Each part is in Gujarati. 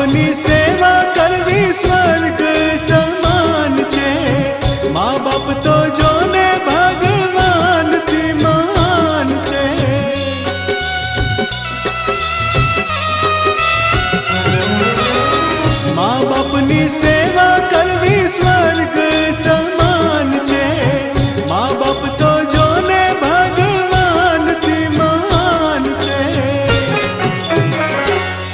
બાપની સેવા કરવી સ્વર્ગ સમાન છે. મા બાપ તો જોને ભગવાનથી મહાન છે. મા બાપની સેવા કરવી સ્વર્ગ સમાન છે. મા બાપ તો જોને ભગવાનથી મહાન છે.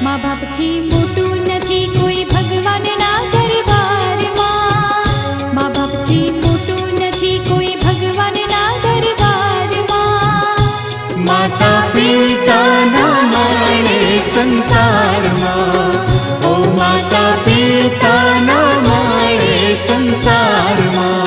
મા બાપથી મોટું નથી કોઈ ભગવાનના દરબારમાં. મા બાપથી મોટું નથી કોઈ ભગવાનના દરબારમાં. માતા પિતાના મળે સંસારમાં. ઓ માતા પિતાના મળે સંસારમાં.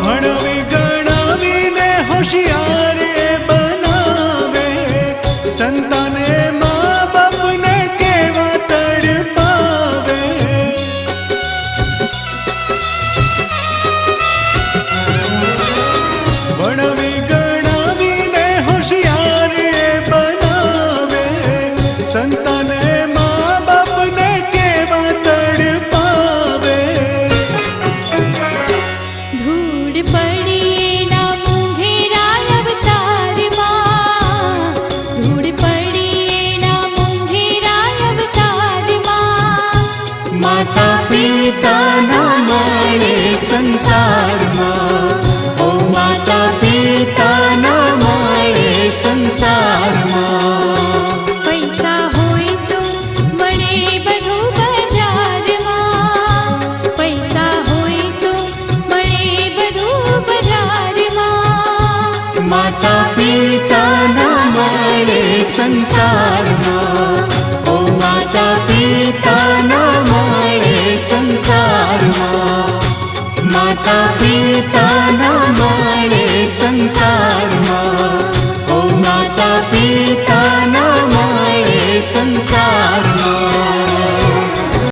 ભણાવી ગણાવીને હોશિયાર બનાવે. સંતાને મા બાપને કેવા તડપાવે. ભણાવી ગણાવીને હોશિયાર બનાવે. સંતાને મા બાપને કેવા તડપાવે. ધૂળ પડી એના મોંઘેરા અવતારમાં. ધૂળ પડી એના મોંઘેરા અવતારમાં. માતા પિતાના મળે સંસારમાં. ઓ માતા પિતાના મળે સંસારમાં. પૈસા હોય તો મળે બધું બજારમાં. પૈસા હોય તો મળે બધું બજારમાં. માતા પિતાના મળે સંસારમાં. ઓ માતા પિતાના મળે સંસારમાં. માતા પિતાના મળે સંસારમાં. ઓ માતા પિતા